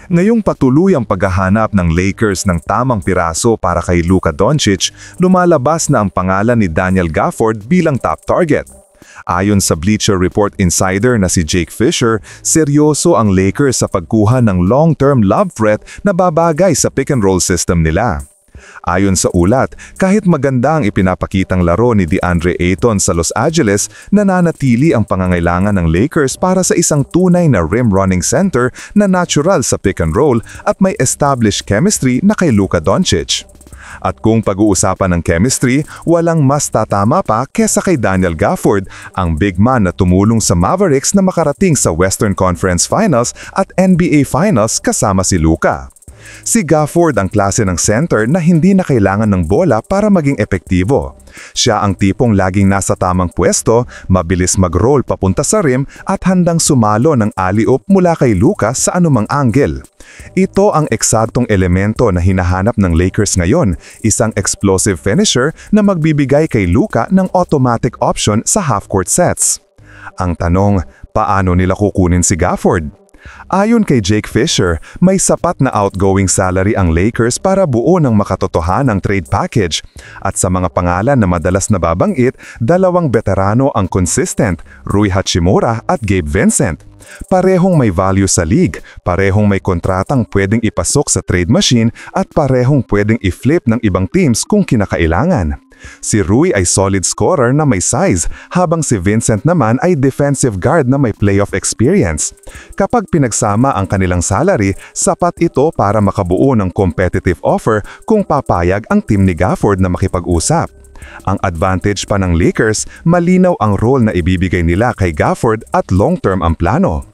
Ngayong patuloy ang paghahanap ng Lakers ng tamang piraso para kay Luka Doncic, lumalabas na ang pangalan ni Daniel Gafford bilang top target. Ayon sa Bleacher Report insider na si Jake Fisher, seryoso ang Lakers sa pagkuha ng long-term love threat na babagay sa pick-and-roll system nila. Ayon sa ulat, kahit maganda ang ipinapakitang laro ni DeAndre Ayton sa Los Angeles, nananatili ang pangangailangan ng Lakers para sa isang tunay na rim-running center na natural sa pick-and-roll at may established chemistry na kay Luka Doncic. At kung pag-uusapan ng chemistry, walang mas tatama pa kesa kay Daniel Gafford, ang big man na tumulong sa Mavericks na makarating sa Western Conference Finals at NBA Finals kasama si Luka. Si Gafford ang klase ng center na hindi na kailangan ng bola para maging epektibo. Siya ang tipong laging nasa tamang pwesto, mabilis mag-roll papunta sa rim at handang sumalo ng alley-oop mula kay Luka sa anumang angle. Ito ang eksaktong elemento na hinahanap ng Lakers ngayon, isang explosive finisher na magbibigay kay Luka ng automatic option sa half-court sets. Ang tanong, paano nila kukunin si Gafford? Ayon kay Jake Fisher, may sapat na outgoing salary ang Lakers para buo ng makatotohanang trade package. At sa mga pangalan na madalas nababanggit, dalawang veterano ang consistent, Rui Hachimura at Gabe Vincent. Parehong may value sa league, parehong may kontratang pwedeng ipasok sa trade machine at parehong pwedeng i-flip ng ibang teams kung kinakailangan. Si Rui ay solid scorer na may size, habang si Vincent naman ay defensive guard na may playoff experience. Kapag pinagsama ang kanilang salary, sapat ito para makabuo ng competitive offer kung papayag ang team ni Gafford na makipag-usap. Ang advantage pa ng Lakers, malinaw ang role na ibibigay nila kay Gafford at long-term ang plano.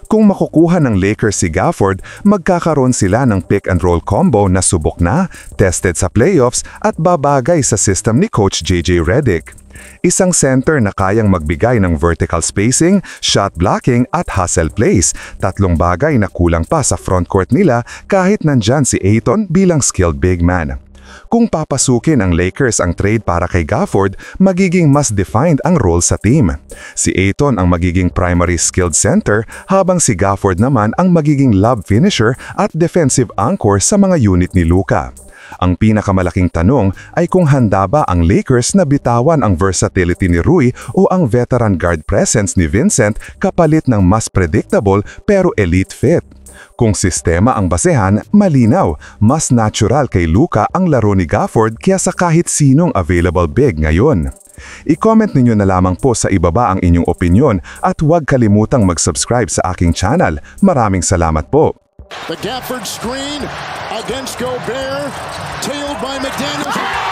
Kung makukuha ng Lakers si Gafford, magkakaroon sila ng pick-and-roll combo na subok na, tested sa playoffs at babagay sa system ni Coach JJ Redick. Isang center na kayang magbigay ng vertical spacing, shot blocking at hustle plays, tatlong bagay na kulang pa sa frontcourt nila kahit nandyan si Ayton bilang skilled big man. Kung papasukin ang Lakers ang trade para kay Gafford, magiging mas defined ang role sa team. Si Ayton ang magiging primary skilled center, habang si Gafford naman ang magiging lob finisher at defensive anchor sa mga unit ni Luka. Ang pinakamalaking tanong ay kung handa ba ang Lakers na bitawan ang versatility ni Rui o ang veteran guard presence ni Vincent kapalit ng mas predictable pero elite fit. Kung sistema ang basehan, malinaw, mas natural kay Luka ang laro ni Gafford kaysa kahit sinong available big ngayon. I-comment ninyo na lamang po sa ibaba ang inyong opinyon at huwag kalimutang mag-subscribe sa aking channel. Maraming salamat po. The Gafford screen against Gobert, tailed by McDaniels.